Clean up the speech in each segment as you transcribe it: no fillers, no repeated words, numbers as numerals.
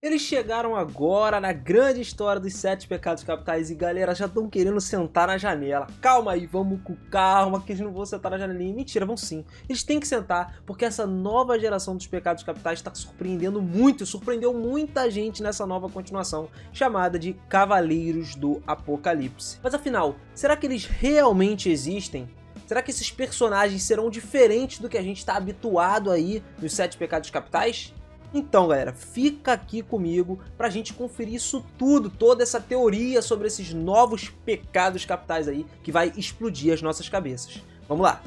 Eles chegaram agora na grande história dos 7 pecados capitais e galera, já estão querendo sentar na janela. Calma aí, vamos com calma que eles não vão sentar na janelinha. Mentira, vão sim. Eles têm que sentar porque essa nova geração dos pecados capitais está surpreendendo muito, surpreendeu muita gente nessa nova continuação chamada de Cavaleiros do Apocalipse. Mas afinal, será que eles realmente existem? Será que esses personagens serão diferentes do que a gente está habituado aí nos 7 pecados capitais? Então galera, fica aqui comigo pra gente conferir isso tudo, toda essa teoria sobre esses novos pecados capitais aí que vai explodir as nossas cabeças. Vamos lá!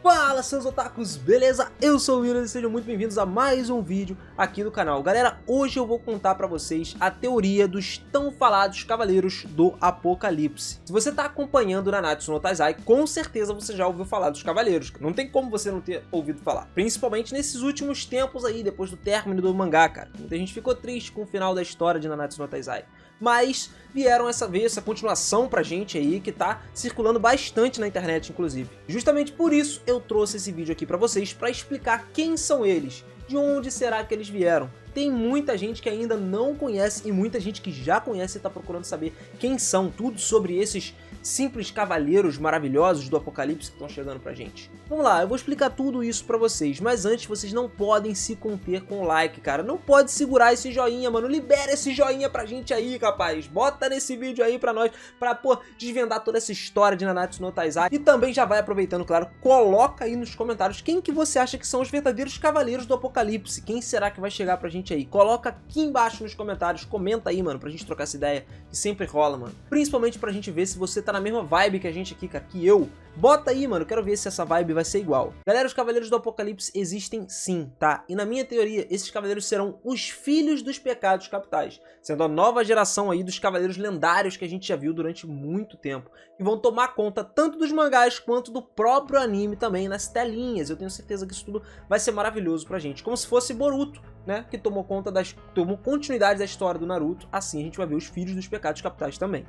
Fala seus otakus, beleza? Eu sou o William e sejam muito bem-vindos a mais um vídeo aqui do canal. Galera, hoje eu vou contar pra vocês a teoria dos tão falados Cavaleiros do Apocalipse. Se você tá acompanhando Nanatsu no Taizai, com certeza você já ouviu falar dos Cavaleiros. Não tem como você não ter ouvido falar. Principalmente nesses últimos tempos aí, depois do término do mangá, cara. Muita gente ficou triste com o final da história de Nanatsu no Taizai. Mas vieram essa continuação pra gente aí, que tá circulando bastante na internet, inclusive. Justamente por isso eu trouxe esse vídeo aqui pra vocês, pra explicar quem são eles, de onde será que eles vieram. Tem muita gente que ainda não conhece e muita gente que já conhece e tá procurando saber quem são, tudo sobre esses simples cavaleiros maravilhosos do Apocalipse que estão chegando pra gente. Vamos lá, eu vou explicar tudo isso pra vocês, mas antes vocês não podem se conter com o like, cara. Não pode segurar esse joinha, mano. Libera esse joinha pra gente aí, rapaz. Bota nesse vídeo aí pra nós, pra, pô, desvendar toda essa história de Nanatsu no Taizai. E também já vai aproveitando, claro, coloca aí nos comentários quem que você acha que são os verdadeiros cavaleiros do Apocalipse. Quem será que vai chegar pra gente aí? Coloca aqui embaixo nos comentários, comenta aí, mano, pra gente trocar essa ideia, que sempre rola, mano. Principalmente pra gente ver se você tá na mesma vibe que a gente aqui, cara, que eu. Bota aí, mano, quero ver se essa vibe vai ser igual. Galera, os Cavaleiros do Apocalipse existem sim, tá? E na minha teoria, esses cavaleiros serão os filhos dos pecados capitais, sendo a nova geração aí dos cavaleiros lendários que a gente já viu durante muito tempo, que vão tomar conta tanto dos mangás quanto do próprio anime também nas telinhas. Eu tenho certeza que isso tudo vai ser maravilhoso pra gente, como se fosse Boruto, né, que tomou continuidade da história do Naruto. Assim a gente vai ver os filhos dos pecados capitais também.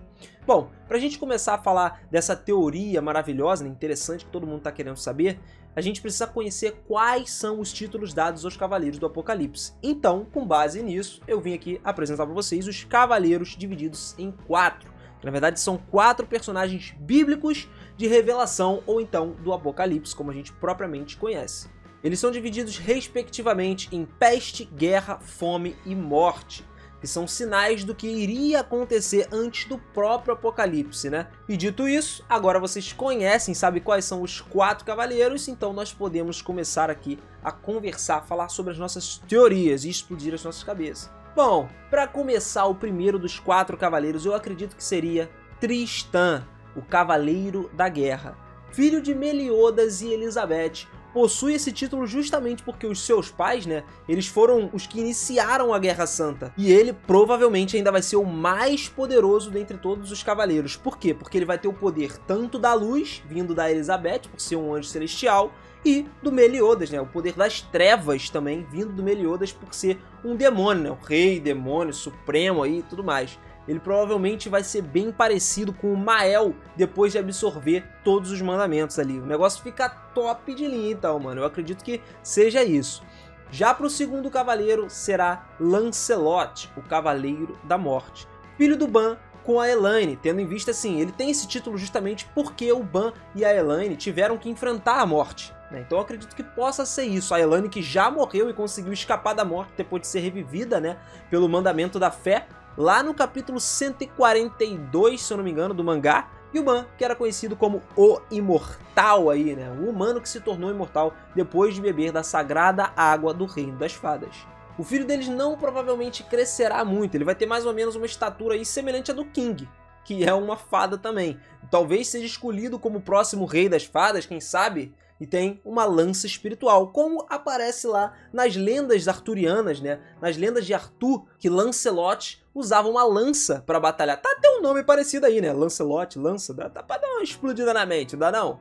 Bom, pra gente começar a falar dessa teoria maravilhosa, né, interessante, que todo mundo tá querendo saber, a gente precisa conhecer quais são os títulos dados aos Cavaleiros do Apocalipse. Então, com base nisso, eu vim aqui apresentar pra vocês os Cavaleiros divididos em 4. Que, na verdade, são 4 personagens bíblicos de revelação, ou então do Apocalipse, como a gente propriamente conhece. Eles são divididos respectivamente em peste, guerra, fome e morte, que são sinais do que iria acontecer antes do próprio Apocalipse, né? E dito isso, agora vocês conhecem, sabem quais são os 4 cavaleiros, então nós podemos começar aqui a conversar, falar sobre as nossas teorias e explodir as nossas cabeças. Bom, para começar, o primeiro dos 4 cavaleiros eu acredito que seria Tristan, o Cavaleiro da Guerra, filho de Meliodas e Elizabeth. Possui esse título justamente porque os seus pais, né, eles foram os que iniciaram a Guerra Santa. E ele provavelmente ainda vai ser o mais poderoso dentre todos os cavaleiros. Por quê? Porque ele vai ter o poder tanto da luz, vindo da Elizabeth, por ser um anjo celestial, e do Meliodas, né, o poder das trevas também, vindo do Meliodas por ser um demônio, né, o rei, demônio, supremo aí e tudo mais. Ele provavelmente vai ser bem parecido com o Mael depois de absorver todos os mandamentos ali. O negócio fica top de linha então, mano. Eu acredito que seja isso. Já para o segundo cavaleiro será Lancelot, o Cavaleiro da Morte, filho do Ban com a Elaine, tendo em vista assim, ele tem esse título justamente porque o Ban e a Elaine tiveram que enfrentar a morte. Então eu acredito que possa ser isso. A Elaine, que já morreu e conseguiu escapar da morte depois de ser revivida, né, pelo mandamento da fé, lá no capítulo 142, se eu não me engano, do mangá, e o Ban, que era conhecido como o Imortal aí, né? O humano que se tornou imortal depois de beber da sagrada água do Reino das Fadas. O filho deles não provavelmente crescerá muito, ele vai ter mais ou menos uma estatura aí semelhante à do King, que é uma fada também. Talvez seja escolhido como o próximo Rei das Fadas, quem sabe? E tem uma lança espiritual, como aparece lá nas lendas arturianas, né? Nas lendas de Arthur, que Lancelot usava uma lança para batalhar. Tá até um nome parecido aí, né? Lancelot, lança, dá pra dar uma explodida na mente, dá não?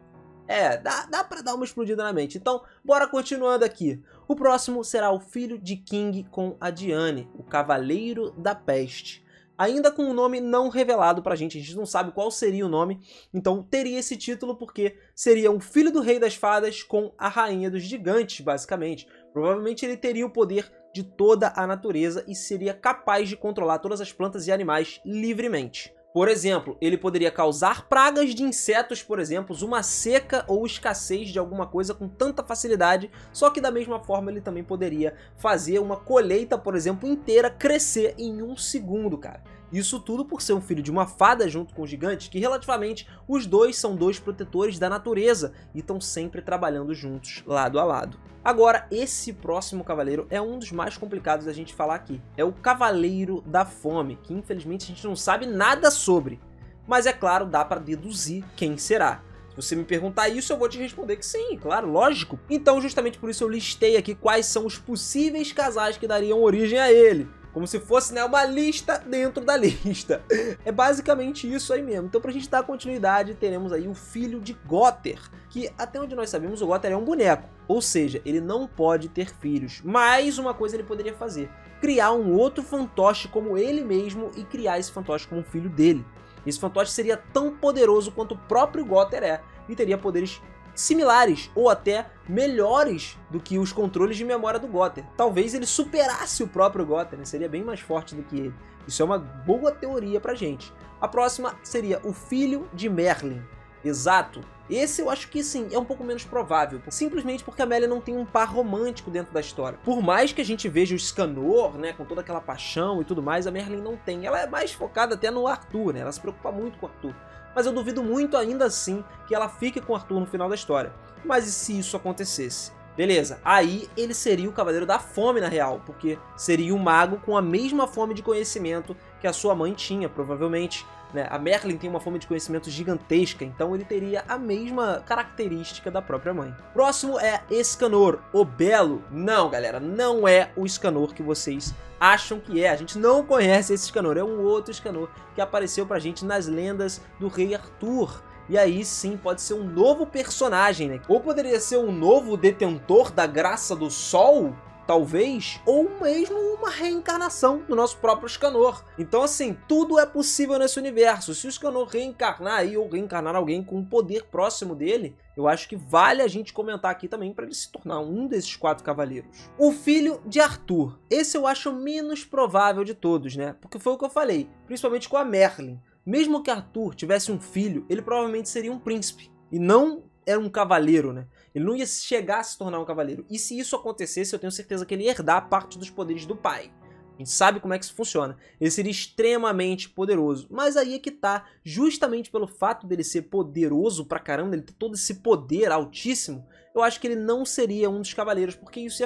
É, dá pra dar uma explodida na mente. Então, bora continuando aqui. O próximo será o filho de King com a Diane, o Cavaleiro da Peste. ainda com um nome não revelado pra gente. A gente não sabe qual seria o nome, então teria esse título porque seria um filho do Rei das Fadas com a Rainha dos Gigantes, basicamente. Provavelmente ele teria o poder de toda a natureza e seria capaz de controlar todas as plantas e animais livremente. Por exemplo, ele poderia causar pragas de insetos, por exemplo, uma seca ou escassez de alguma coisa com tanta facilidade, só que da mesma forma ele também poderia fazer uma colheita, por exemplo, inteira crescer em 1 segundo, cara. Isso tudo por ser um filho de uma fada junto com o gigante, que relativamente os dois são dois protetores da natureza e estão sempre trabalhando juntos, lado a lado. Agora, esse próximo cavaleiro é um dos mais complicados da gente falar aqui. É o Cavaleiro da Fome, que infelizmente a gente não sabe nada sobre. Mas é claro, dá para deduzir quem será. Se você me perguntar isso, eu vou te responder que sim, claro, lógico. Então, justamente por isso eu listei aqui quais são os possíveis casais que dariam origem a ele. Como se fosse, né, uma lista dentro da lista. É basicamente isso aí mesmo. Então, pra gente dar continuidade, teremos aí o filho de Gotter, que até onde nós sabemos, o Gotter é um boneco. Ou seja, ele não pode ter filhos. Mas uma coisa ele poderia fazer: criar um outro fantoche como ele mesmo e criar esse fantoche como filho dele. Esse fantoche seria tão poderoso quanto o próprio Gotter é e teria poderes similares ou até melhores do que os controles de memória do Gotter. Talvez ele superasse o próprio Gotter, né? Seria bem mais forte do que ele. Isso é uma boa teoria pra gente. A próxima seria o filho de Merlin. Exato. Esse eu acho que sim, é um pouco menos provável, simplesmente porque a Merlin não tem um par romântico dentro da história. Por mais que a gente veja o Escanor, né, com toda aquela paixão e tudo mais, a Merlin não tem. Ela é mais focada até no Arthur, né? Ela se preocupa muito com o Arthur. Mas eu duvido muito ainda assim que ela fique com o Arthur no final da história. Mas e se isso acontecesse? Beleza, aí ele seria o Cavaleiro da Fome na real, porque seria um mago com a mesma fome de conhecimento que a sua mãe tinha, provavelmente. Né? A Merlin tem uma fome de conhecimento gigantesca, então ele teria a mesma característica da própria mãe. Próximo é Escanor, o Belo. Não, galera, não é o Escanor que vocês acham que é. A gente não conhece esse Escanor, é um outro Escanor que apareceu pra gente nas lendas do Rei Arthur. E aí sim pode ser um novo personagem, né? Ou poderia ser um novo detentor da graça do sol, talvez, ou mesmo uma reencarnação do nosso próprio Escanor. Então assim, tudo é possível nesse universo. Se o Escanor reencarnar aí, ou reencarnar alguém com um poder próximo dele, eu acho que vale a gente comentar aqui também para ele se tornar um desses 4 cavaleiros. O filho de Arthur. Esse eu acho o menos provável de todos, né? Porque foi o que eu falei, principalmente com a Merlin. Mesmo que Arthur tivesse um filho, ele provavelmente seria um príncipe, e não era um cavaleiro, né? Ele não ia chegar a se tornar um cavaleiro. E se isso acontecesse, eu tenho certeza que ele ia herdar parte dos poderes do pai. A gente sabe como é que isso funciona. Ele seria extremamente poderoso. Mas aí é que tá, justamente pelo fato dele ser poderoso pra caramba, ele ter todo esse poder altíssimo, eu acho que ele não seria um dos cavaleiros, porque isso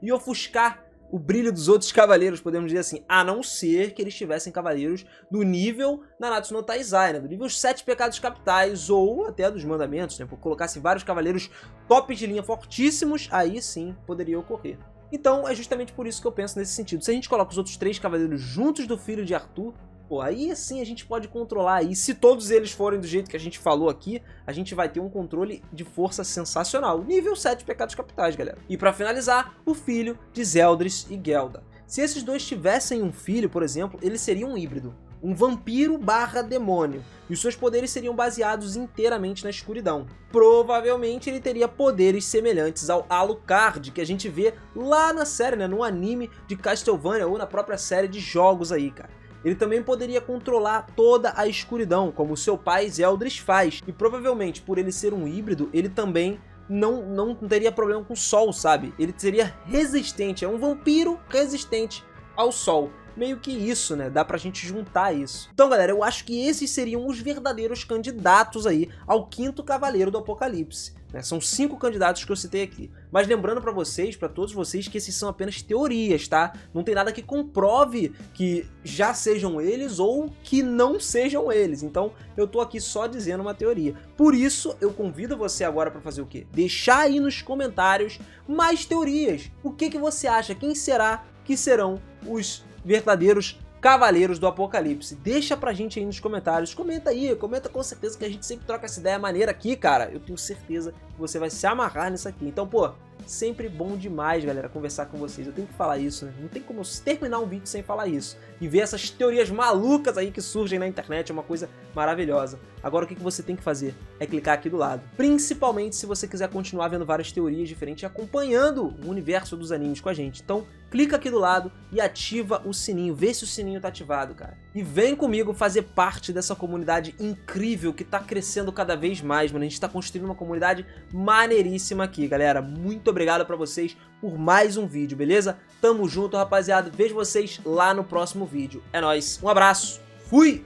ia ofuscar o brilho dos outros cavaleiros, podemos dizer assim, a não ser que eles tivessem cavaleiros do nível Nanatsu no Taizai, né? Do nível 7 pecados capitais, ou até dos mandamentos, né? Por colocasse vários cavaleiros top de linha fortíssimos, aí sim poderia ocorrer. Então é justamente por isso que eu penso nesse sentido. Se a gente coloca os outros 3 cavaleiros juntos do filho de Arthur, pô, aí sim a gente pode controlar. E se todos eles forem do jeito que a gente falou aqui, a gente vai ter um controle de força sensacional. Nível 7 pecados capitais, galera. E pra finalizar, o filho de Zeldris e Gelda. Se esses dois tivessem um filho, por exemplo, ele seria um híbrido. Um vampiro barra demônio. E os seus poderes seriam baseados inteiramente na escuridão. Provavelmente ele teria poderes semelhantes ao Alucard, que a gente vê lá na série, né? No anime de Castlevania ou na própria série de jogos aí, cara. Ele também poderia controlar toda a escuridão, como seu pai Zeldris faz. E provavelmente, por ele ser um híbrido, ele também não teria problema com o sol, sabe? Ele seria resistente, é um vampiro resistente ao sol. Meio que isso, né? Dá pra gente juntar isso. Então, galera, eu acho que esses seriam os verdadeiros candidatos aí ao 5º Cavaleiro do Apocalipse. Né? São 5 candidatos que eu citei aqui. Mas lembrando pra vocês, pra todos vocês, que esses são apenas teorias, tá? Não tem nada que comprove que já sejam eles ou que não sejam eles. Então, eu tô aqui só dizendo uma teoria. Por isso, eu convido você agora pra fazer o quê? Deixar aí nos comentários mais teorias. O que você acha? Quem será que serão os verdadeiros Cavaleiros do Apocalipse? Deixa pra gente aí nos comentários. Comenta aí, comenta com certeza, que a gente sempre troca essa ideia maneira aqui, cara. Eu tenho certeza que você vai se amarrar nisso aqui. Então, pô, Sempre bom demais, galera, conversar com vocês. Eu tenho que falar isso, né? Não tem como eu terminar um vídeo sem falar isso. E ver essas teorias malucas aí que surgem na internet é uma coisa maravilhosa. Agora o que você tem que fazer? É clicar aqui do lado. Principalmente se você quiser continuar vendo várias teorias diferentes e acompanhando o universo dos animes com a gente. Então, clica aqui do lado e ativa o sininho. Vê se o sininho tá ativado, cara. E vem comigo fazer parte dessa comunidade incrível que tá crescendo cada vez mais, mano. A gente tá construindo uma comunidade maneiríssima aqui, galera. Muito obrigado pra vocês por mais um vídeo, beleza? Tamo junto, rapaziada. Vejo vocês lá no próximo vídeo. É nóis. Um abraço. Fui!